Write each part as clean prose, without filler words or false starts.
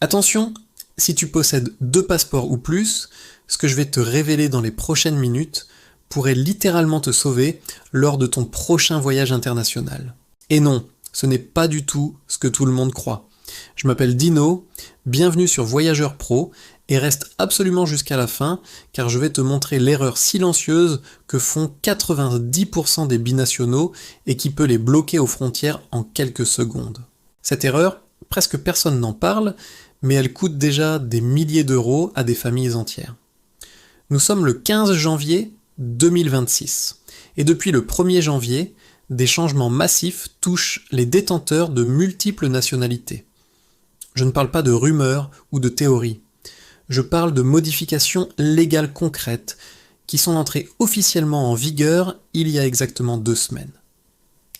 Attention, si tu possèdes 2 passeports ou plus, ce que je vais te révéler dans les prochaines minutes pourrait littéralement te sauver lors de ton prochain voyage international. Et non, ce n'est pas du tout ce que tout le monde croit. Je m'appelle Dino, bienvenue sur Voyageur Pro et reste absolument jusqu'à la fin car je vais te montrer l'erreur silencieuse que font 90% des binationaux et qui peut les bloquer aux frontières en quelques secondes. Cette erreur, presque personne n'en parle, mais elle coûte déjà des milliers d'euros à des familles entières. Nous sommes le 15 janvier 2026 et depuis le 1er janvier, des changements massifs touchent les détenteurs de multiples nationalités. Je ne parle pas de rumeurs ou de théories. Je parle de modifications légales concrètes qui sont entrées officiellement en vigueur il y a exactement 2 semaines.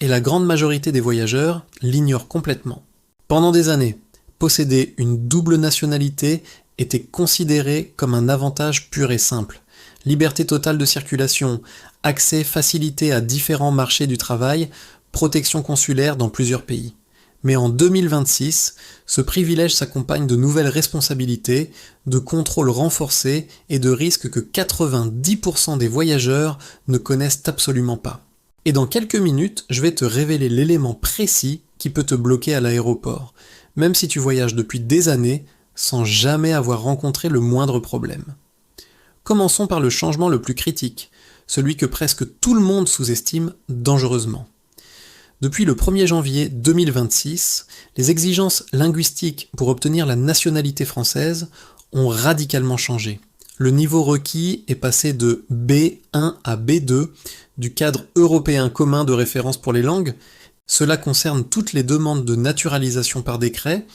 Et la grande majorité des voyageurs l'ignorent complètement. Pendant des années, posséder une double nationalité était considéré comme un avantage pur et simple. Liberté totale de circulation, accès facilité à différents marchés du travail, protection consulaire dans plusieurs pays. Mais en 2026, ce privilège s'accompagne de nouvelles responsabilités, de contrôles renforcés et de risques que 90% des voyageurs ne connaissent absolument pas. Et dans quelques minutes, je vais te révéler l'élément précis qui peut te bloquer à l'aéroport, même si tu voyages depuis des années sans jamais avoir rencontré le moindre problème. Commençons par le changement le plus critique, celui que presque tout le monde sous-estime dangereusement. Depuis le 1er janvier 2026, les exigences linguistiques pour obtenir la nationalité française ont radicalement changé. Le niveau requis est passé de B1 à B2 du cadre européen commun de référence pour les langues. Cela concerne toutes les demandes de naturalisation par décret,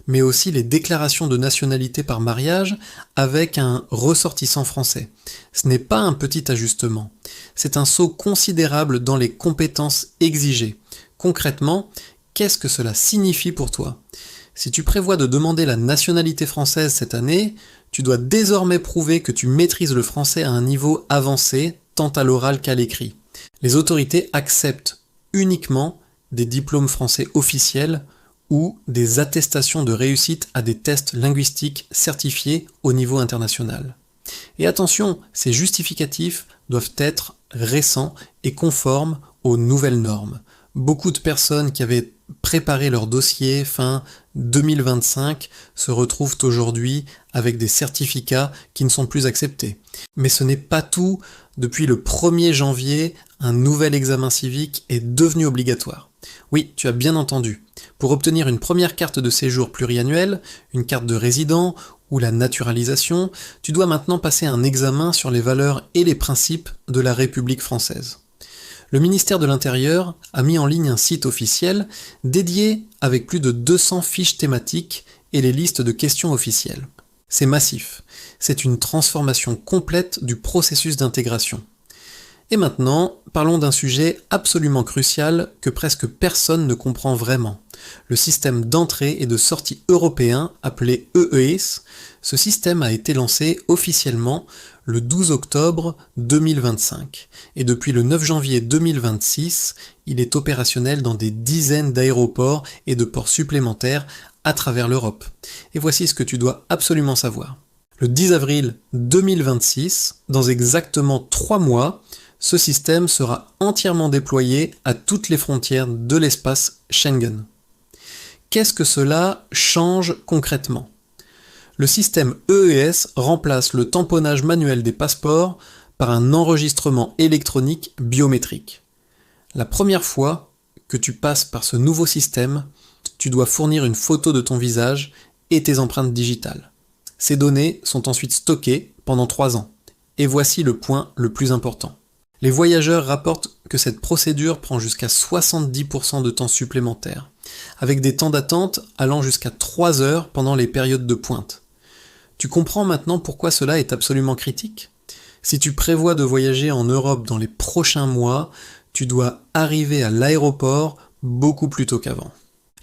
mais aussi les déclarations de nationalité par mariage avec un ressortissant français. Ce n'est pas un petit ajustement, c'est un saut considérable dans les compétences exigées. Concrètement, qu'est-ce que cela signifie pour toi ? Si tu prévois de demander la nationalité française cette année, tu dois désormais prouver que tu maîtrises le français à un niveau avancé, tant à l'oral qu'à l'écrit. Les autorités acceptent uniquement des diplômes français officiels ou des attestations de réussite à des tests linguistiques certifiés au niveau international. Et attention, ces justificatifs doivent être récents et conformes aux nouvelles normes. Beaucoup de personnes qui avaient préparé leur dossier fin 2025 se retrouvent aujourd'hui avec des certificats qui ne sont plus acceptés. Mais ce n'est pas tout. Depuis le 1er janvier, un nouvel examen civique est devenu obligatoire. Oui, tu as bien entendu. Pour obtenir une première carte de séjour pluriannuelle, une carte de résident ou la naturalisation, tu dois maintenant passer un examen sur les valeurs et les principes de la République française. Le ministère de l'Intérieur a mis en ligne un site officiel dédié avec plus de 200 fiches thématiques et les listes de questions officielles. C'est massif. C'est une transformation complète du processus d'intégration. Et maintenant, parlons d'un sujet absolument crucial que presque personne ne comprend vraiment. Le système d'entrée et de sortie européen, appelé EES. Ce système a été lancé officiellement le 12 octobre 2025. Et depuis le 9 janvier 2026, il est opérationnel dans des dizaines d'aéroports et de ports supplémentaires à travers l'Europe. Et voici ce que tu dois absolument savoir. Le 10 avril 2026, dans exactement 3 mois, ce système sera entièrement déployé à toutes les frontières de l'espace Schengen. Qu'est-ce que cela change concrètement ? Le système EES remplace le tamponnage manuel des passeports par un enregistrement électronique biométrique. La première fois que tu passes par ce nouveau système, tu dois fournir une photo de ton visage et tes empreintes digitales. Ces données sont ensuite stockées pendant 3 ans. Et voici le point le plus important. Les voyageurs rapportent que cette procédure prend jusqu'à 70% de temps supplémentaire, avec des temps d'attente allant jusqu'à 3 heures pendant les périodes de pointe. Tu comprends maintenant pourquoi cela est absolument critique ? Si tu prévois de voyager en Europe dans les prochains mois, tu dois arriver à l'aéroport beaucoup plus tôt qu'avant.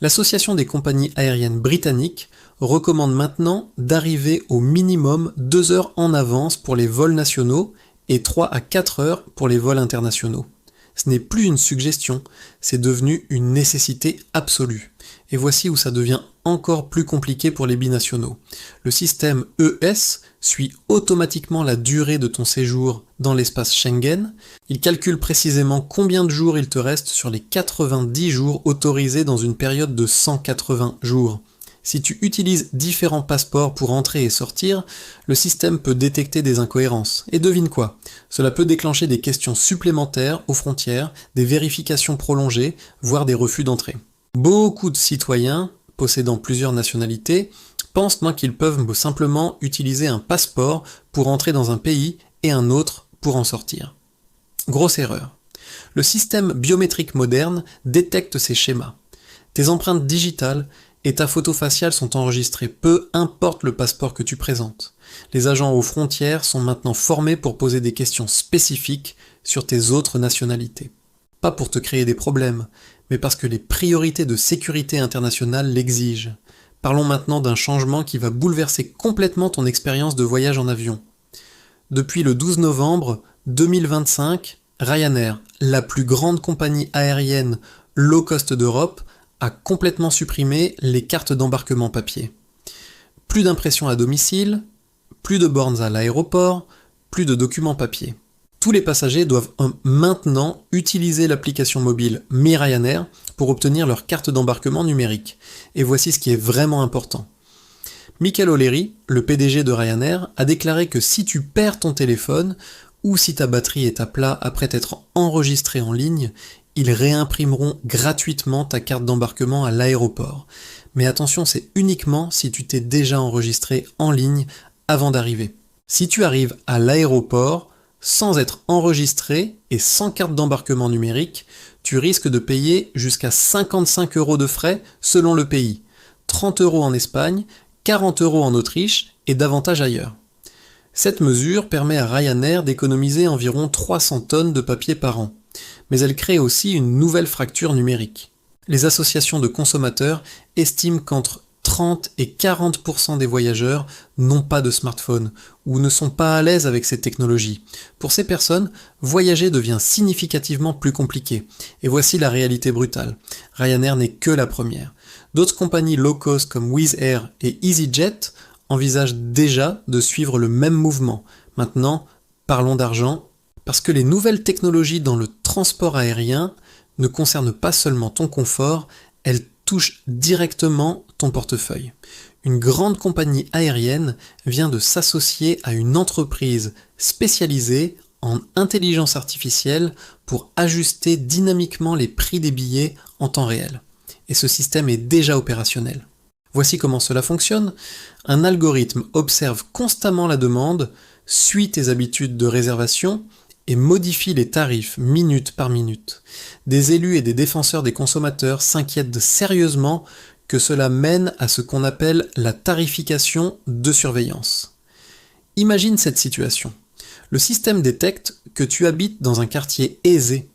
L'Association des compagnies aériennes britanniques recommande maintenant d'arriver au minimum 2 heures en avance pour les vols nationaux et 3 à 4 heures pour les vols internationaux. Ce n'est plus une suggestion, c'est devenu une nécessité absolue. Et voici où ça devient encore plus compliqué pour les binationaux. Le système ES suit automatiquement la durée de ton séjour dans l'espace Schengen. Il calcule précisément combien de jours il te reste sur les 90 jours autorisés dans une période de 180 jours. Si tu utilises différents passeports pour entrer et sortir, le système peut détecter des incohérences. Et devine quoi? Cela peut déclencher des questions supplémentaires aux frontières, des vérifications prolongées, voire des refus d'entrée. Beaucoup de citoyens, possédant plusieurs nationalités, pensent qu'ils peuvent simplement utiliser un passeport pour entrer dans un pays et un autre pour en sortir. Grosse erreur. Le système biométrique moderne détecte ces schémas. Tes empreintes digitales et ta photo faciale sont enregistrées, peu importe le passeport que tu présentes. Les agents aux frontières sont maintenant formés pour poser des questions spécifiques sur tes autres nationalités. Pas pour te créer des problèmes, mais parce que les priorités de sécurité internationale l'exigent. Parlons maintenant d'un changement qui va bouleverser complètement ton expérience de voyage en avion. Depuis le 12 novembre 2025, Ryanair, la plus grande compagnie aérienne low cost d'Europe, a complètement supprimé les cartes d'embarquement papier. Plus d'impression à domicile, plus de bornes à l'aéroport, plus de documents papier. Tous les passagers doivent maintenant utiliser l'application mobile Mi Ryanair pour obtenir leur carte d'embarquement numérique. Et voici ce qui est vraiment important. Michael O'Leary, le PDG de Ryanair, a déclaré que si tu perds ton téléphone ou si ta batterie est à plat après être enregistré en ligne, ils réimprimeront gratuitement ta carte d'embarquement à l'aéroport. Mais attention, c'est uniquement si tu t'es déjà enregistré en ligne avant d'arriver. Si tu arrives à l'aéroport sans être enregistré et sans carte d'embarquement numérique, tu risques de payer jusqu'à 55 € de frais selon le pays, 30 € en Espagne, 40 € en Autriche et davantage ailleurs. Cette mesure permet à Ryanair d'économiser environ 300 tonnes de papier par an. Mais elle crée aussi une nouvelle fracture numérique. Les associations de consommateurs estiment qu'entre 30 et 40% des voyageurs n'ont pas de smartphone ou ne sont pas à l'aise avec ces technologies. Pour ces personnes, voyager devient significativement plus compliqué. Et voici la réalité brutale. Ryanair n'est que la première. D'autres compagnies low cost comme Wizz Air et EasyJet envisagent déjà de suivre le même mouvement. Maintenant, parlons d'argent. Parce que les nouvelles technologies dans le transport aérien ne concernent pas seulement ton confort, elles touchent directement ton portefeuille. Une grande compagnie aérienne vient de s'associer à une entreprise spécialisée en intelligence artificielle pour ajuster dynamiquement les prix des billets en temps réel. Et ce système est déjà opérationnel. Voici comment cela fonctionne. Un algorithme observe constamment la demande, suit tes habitudes de réservation et modifie les tarifs minute par minute. Des élus et des défenseurs des consommateurs s'inquiètent sérieusement que cela mène à ce qu'on appelle la tarification de surveillance. Imagine cette situation. Le système détecte que tu habites dans un quartier aisé.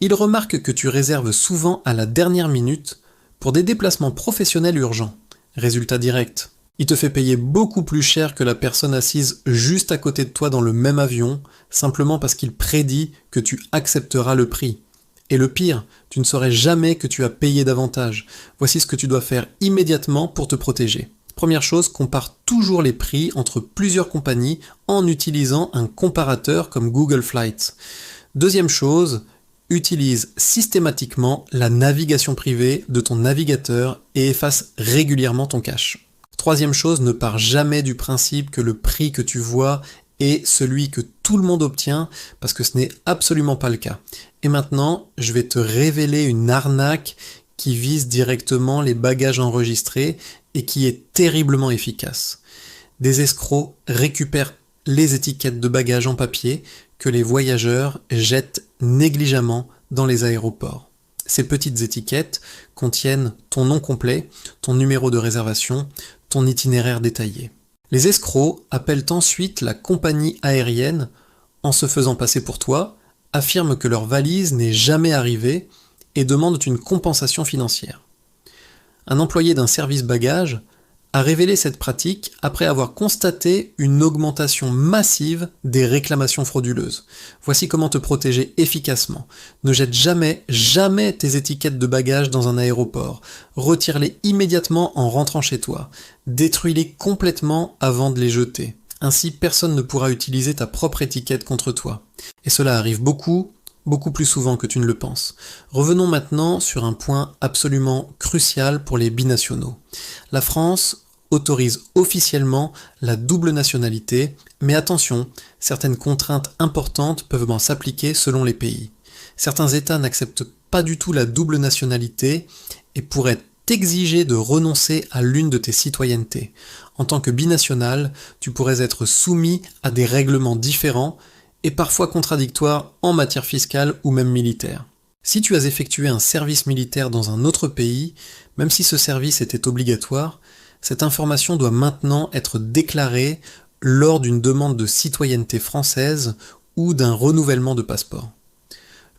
Il remarque que tu réserves souvent à la dernière minute pour des déplacements professionnels urgents. Résultat direct. Il te fait payer beaucoup plus cher que la personne assise juste à côté de toi dans le même avion, simplement parce qu'il prédit que tu accepteras le prix. Et le pire, tu ne saurais jamais que tu as payé davantage. Voici ce que tu dois faire immédiatement pour te protéger. Première chose, compare toujours les prix entre plusieurs compagnies en utilisant un comparateur comme Google Flights. Deuxième chose, utilise systématiquement la navigation privée de ton navigateur et efface régulièrement ton cache. Troisième chose, ne pars jamais du principe que le prix que tu vois est celui que tout le monde obtient, parce que ce n'est absolument pas le cas. Et maintenant, je vais te révéler une arnaque qui vise directement les bagages enregistrés et qui est terriblement efficace. Des escrocs récupèrent les étiquettes de bagages en papier que les voyageurs jettent négligemment dans les aéroports. Ces petites étiquettes contiennent ton nom complet, ton numéro de réservation, ton itinéraire détaillé. Les escrocs appellent ensuite la compagnie aérienne en se faisant passer pour toi, affirment que leur valise n'est jamais arrivée et demandent une compensation financière. Un employé d'un service bagages a révélé cette pratique après avoir constaté une augmentation massive des réclamations frauduleuses. Voici comment te protéger efficacement. Ne jette jamais, jamais tes étiquettes de bagages dans un aéroport. Retire-les immédiatement en rentrant chez toi. Détruis-les complètement avant de les jeter. Ainsi, personne ne pourra utiliser ta propre étiquette contre toi. Et cela arrive beaucoup plus souvent que tu ne le penses. Revenons maintenant sur un point absolument crucial pour les binationaux. La France autorise officiellement la double nationalité, mais attention, certaines contraintes importantes peuvent en s'appliquer selon les pays. Certains États n'acceptent pas du tout la double nationalité et pourraient t'exiger de renoncer à l'une de tes citoyennetés. En tant que binational, tu pourrais être soumis à des règlements différents et parfois contradictoires en matière fiscale ou même militaire. Si tu as effectué un service militaire dans un autre pays, même si ce service était obligatoire, cette information doit maintenant être déclarée lors d'une demande de citoyenneté française ou d'un renouvellement de passeport.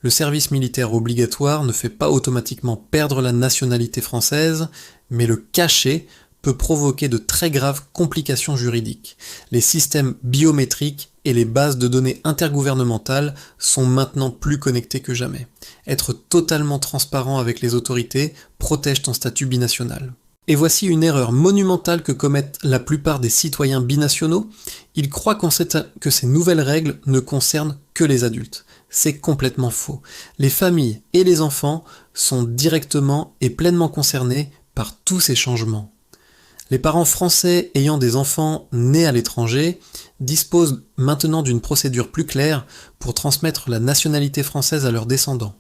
Le service militaire obligatoire ne fait pas automatiquement perdre la nationalité française, mais le cacher peut provoquer de très graves complications juridiques. Les systèmes biométriques et les bases de données intergouvernementales sont maintenant plus connectés que jamais. Être totalement transparent avec les autorités protège ton statut binational. Et voici une erreur monumentale que commettent la plupart des citoyens binationaux. Ils croient que ces nouvelles règles ne concernent que les adultes. C'est complètement faux. Les familles et les enfants sont directement et pleinement concernés par tous ces changements. Les parents français ayant des enfants nés à l'étranger disposent maintenant d'une procédure plus claire pour transmettre la nationalité française à leurs descendants.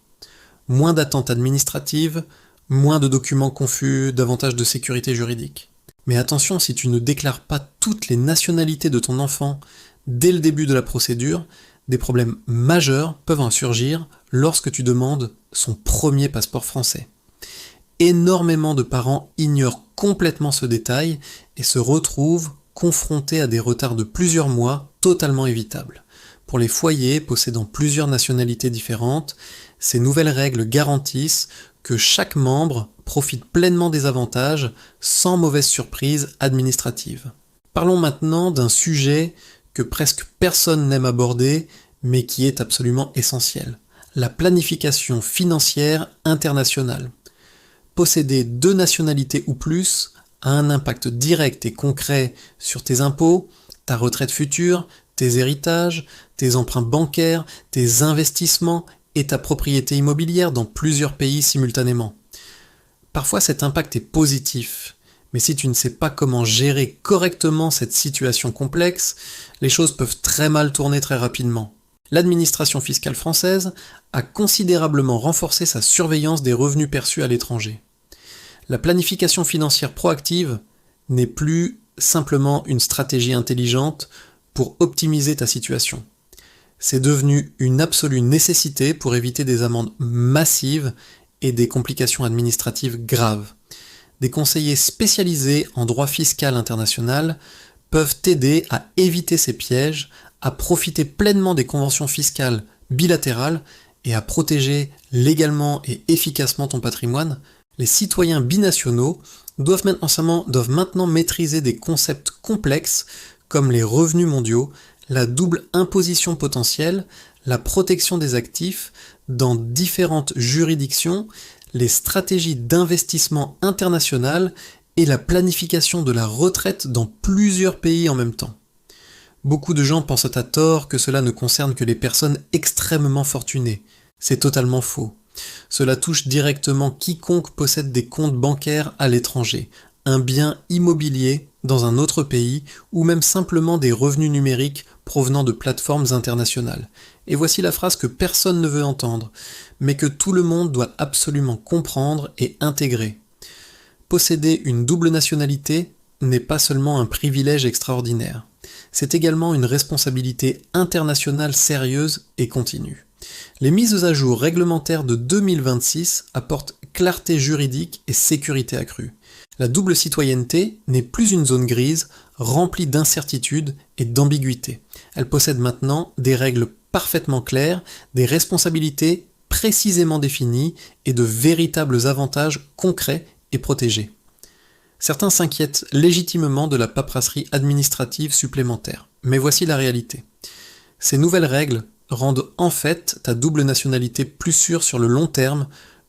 Moins d'attentes administratives, moins de documents confus, davantage de sécurité juridique. Mais attention, si tu ne déclares pas toutes les nationalités de ton enfant dès le début de la procédure, des problèmes majeurs peuvent en surgir lorsque tu demandes son premier passeport français. Énormément de parents ignorent complètement ce détail et se retrouvent confrontés à des retards de plusieurs mois totalement évitables. Pour les foyers possédant plusieurs nationalités différentes, ces nouvelles règles garantissent que chaque membre profite pleinement des avantages sans mauvaise surprise administrative. Parlons maintenant d'un sujet que presque personne n'aime aborder, mais qui est absolument essentiel. La planification financière internationale. Posséder 2 nationalités ou plus a un impact direct et concret sur tes impôts, ta retraite future, tes héritages, tes emprunts bancaires, tes investissements et ta propriété immobilière dans plusieurs pays simultanément. Parfois cet impact est positif, mais si tu ne sais pas comment gérer correctement cette situation complexe, les choses peuvent très mal tourner très rapidement. L'administration fiscale française a considérablement renforcé sa surveillance des revenus perçus à l'étranger. La planification financière proactive n'est plus simplement une stratégie intelligente pour optimiser ta situation. C'est devenu une absolue nécessité pour éviter des amendes massives et des complications administratives graves. Des conseillers spécialisés en droit fiscal international peuvent t'aider à éviter ces pièges, à profiter pleinement des conventions fiscales bilatérales et à protéger légalement et efficacement ton patrimoine. Les citoyens binationaux doivent maintenant maîtriser des concepts complexes comme les revenus mondiaux, la double imposition potentielle, la protection des actifs dans différentes juridictions, les stratégies d'investissement internationales et la planification de la retraite dans plusieurs pays en même temps. Beaucoup de gens pensent à tort que cela ne concerne que les personnes extrêmement fortunées. C'est totalement faux. Cela touche directement quiconque possède des comptes bancaires à l'étranger, un bien immobilier dans un autre pays ou même simplement des revenus numériques provenant de plateformes internationales. Et voici la phrase que personne ne veut entendre, mais que tout le monde doit absolument comprendre et intégrer. Posséder une double nationalité n'est pas seulement un privilège extraordinaire, c'est également une responsabilité internationale sérieuse et continue. Les mises à jour réglementaires de 2026 apportent clarté juridique et sécurité accrue. La double citoyenneté n'est plus une zone grise remplie d'incertitudes et d'ambiguïté. Elle possède maintenant des règles parfaitement claires, des responsabilités précisément définies et de véritables avantages concrets et protégés. Certains s'inquiètent légitimement de la paperasserie administrative supplémentaire. Mais voici la réalité. Ces nouvelles règles rendent en fait ta double nationalité plus sûre sur le long terme,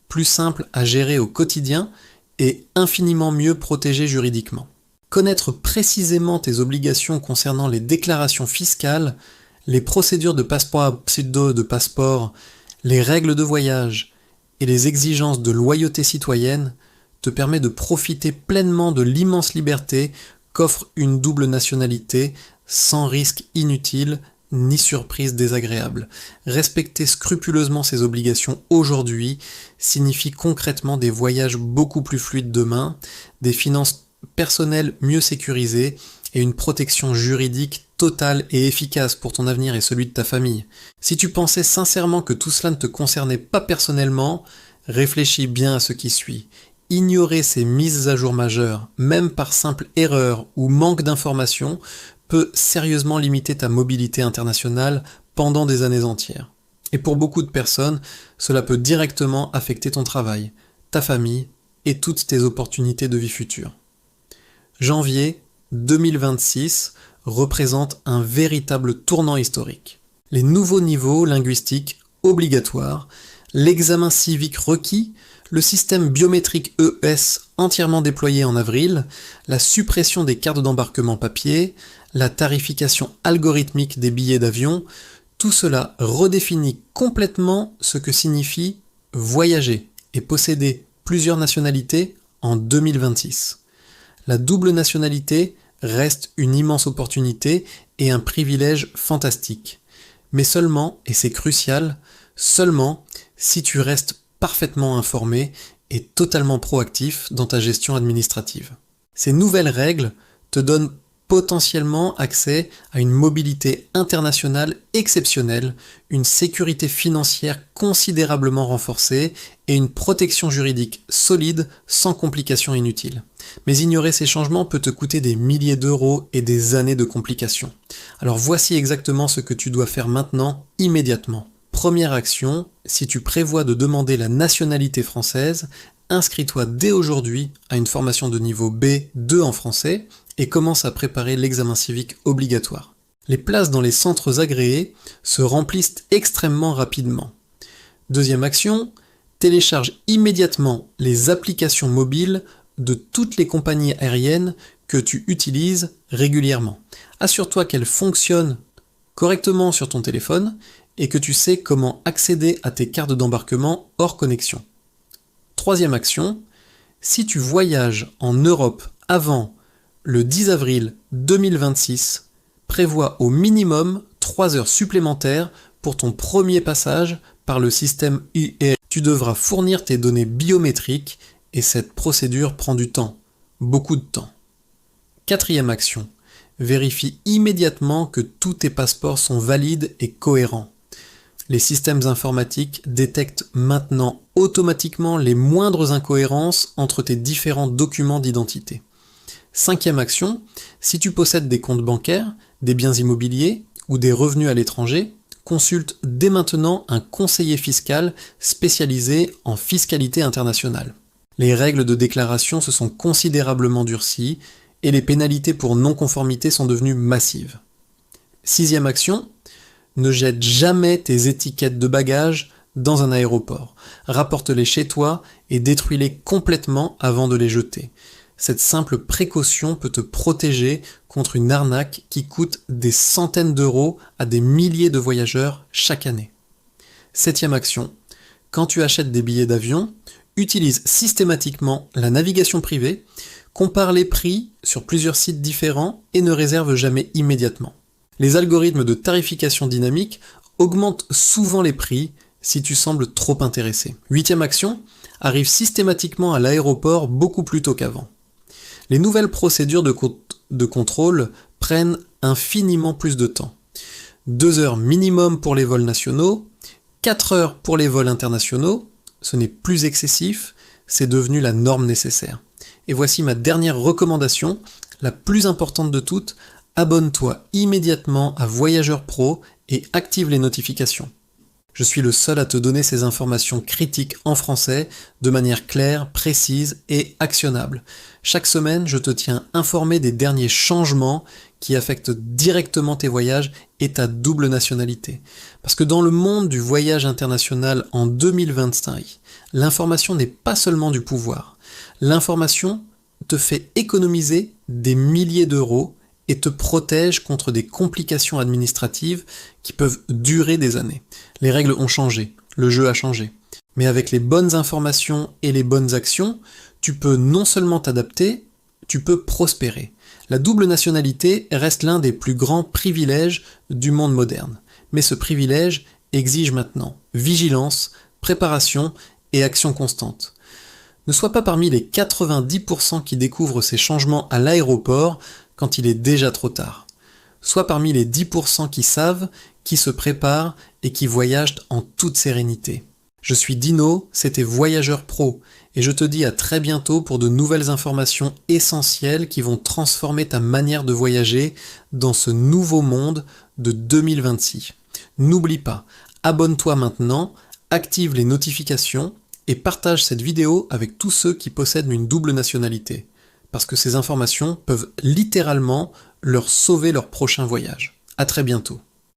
plus simple à gérer au quotidien et infiniment mieux protégée juridiquement. Connaître précisément tes obligations concernant les déclarations fiscales, les procédures de passeport, pseudo de passeport, les règles de voyage et les exigences de loyauté citoyenne te permet de profiter pleinement de l'immense liberté qu'offre une double nationalité sans risque inutile ni surprise désagréable. Respecter scrupuleusement ses obligations aujourd'hui signifie concrètement des voyages beaucoup plus fluides demain, des finances personnelles mieux sécurisées et une protection juridique totale et efficace pour ton avenir et celui de ta famille. Si tu pensais sincèrement que tout cela ne te concernait pas personnellement, réfléchis bien à ce qui suit. Ignorer ces mises à jour majeures, même par simple erreur ou manque d'information, peut sérieusement limiter ta mobilité internationale pendant des années entières. Et pour beaucoup de personnes, cela peut directement affecter ton travail, ta famille et toutes tes opportunités de vie future. Janvier 2026 représente un véritable tournant historique. Les nouveaux niveaux linguistiques obligatoires, l'examen civique requis, le système biométrique ES entièrement déployé en avril, la suppression des cartes d'embarquement papier, la tarification algorithmique des billets d'avion, tout cela redéfinit complètement ce que signifie voyager et posséder plusieurs nationalités en 2026. La double nationalité reste une immense opportunité et un privilège fantastique. Mais seulement, et c'est crucial, seulement si tu restes parfaitement informé et totalement proactif dans ta gestion administrative. Ces nouvelles règles te donnent potentiellement accès à une mobilité internationale exceptionnelle, une sécurité financière considérablement renforcée et une protection juridique solide sans complications inutiles. Mais ignorer ces changements peut te coûter des milliers d'euros et des années de complications. Alors voici exactement ce que tu dois faire maintenant, immédiatement. Première action, si tu prévois de demander la nationalité française, inscris-toi dès aujourd'hui à une formation de niveau B2 en français et commence à préparer l'examen civique obligatoire. Les places dans les centres agréés se remplissent extrêmement rapidement. Deuxième action, télécharge immédiatement les applications mobiles de toutes les compagnies aériennes que tu utilises régulièrement. Assure-toi qu'elles fonctionnent correctement sur ton téléphone et que tu sais comment accéder à tes cartes d'embarquement hors connexion. Troisième action, si tu voyages en Europe avant le 10 avril 2026, prévois au minimum 3 heures supplémentaires pour ton premier passage par le système UE. Tu devras fournir tes données biométriques et cette procédure prend du temps, beaucoup de temps. Quatrième action, vérifie immédiatement que tous tes passeports sont valides et cohérents. Les systèmes informatiques détectent maintenant automatiquement les moindres incohérences entre tes différents documents d'identité. Cinquième action, si tu possèdes des comptes bancaires, des biens immobiliers ou des revenus à l'étranger, consulte dès maintenant un conseiller fiscal spécialisé en fiscalité internationale. Les règles de déclaration se sont considérablement durcies et les pénalités pour non-conformité sont devenues massives. Sixième action, ne jette jamais tes étiquettes de bagages dans un aéroport. Rapporte-les chez toi et détruis-les complètement avant de les jeter. Cette simple précaution peut te protéger contre une arnaque qui coûte des centaines d'euros à des milliers de voyageurs chaque année. Septième action, quand tu achètes des billets d'avion, utilise systématiquement la navigation privée, compare les prix sur plusieurs sites différents et ne réserve jamais immédiatement. Les algorithmes de tarification dynamique augmentent souvent les prix si tu sembles trop intéressé. Huitième action, arrive systématiquement à l'aéroport beaucoup plus tôt qu'avant. Les nouvelles procédures de contrôle prennent infiniment plus de temps. 2 heures minimum pour les vols nationaux, 4 heures pour les vols internationaux, ce n'est plus excessif, c'est devenu la norme nécessaire. Et voici ma dernière recommandation, la plus importante de toutes, abonne-toi immédiatement à Voyageur Pro et active les notifications. Je suis le seul à te donner ces informations critiques en français, de manière claire, précise et actionnable. Chaque semaine, je te tiens informé des derniers changements qui affectent directement tes voyages et ta double nationalité. Parce que dans le monde du voyage international en 2025, l'information n'est pas seulement du pouvoir. L'information te fait économiser des milliers d'euros et te protège contre des complications administratives qui peuvent durer des années. Les règles ont changé, le jeu a changé. Mais avec les bonnes informations et les bonnes actions, tu peux non seulement t'adapter, tu peux prospérer. La double nationalité reste l'un des plus grands privilèges du monde moderne. Mais ce privilège exige maintenant vigilance, préparation et action constante. Ne sois pas parmi les 90% qui découvrent ces changements à l'aéroport quand il est déjà trop tard. Sois parmi les 10% qui savent, qui se préparent et qui voyagent en toute sérénité. Je suis Dino, c'était Voyageur Pro, et je te dis à très bientôt pour de nouvelles informations essentielles qui vont transformer ta manière de voyager dans ce nouveau monde de 2026. N'oublie pas, abonne-toi maintenant, active les notifications et partage cette vidéo avec tous ceux qui possèdent une double nationalité. Parce que ces informations peuvent littéralement leur sauver leur prochain voyage. À très bientôt.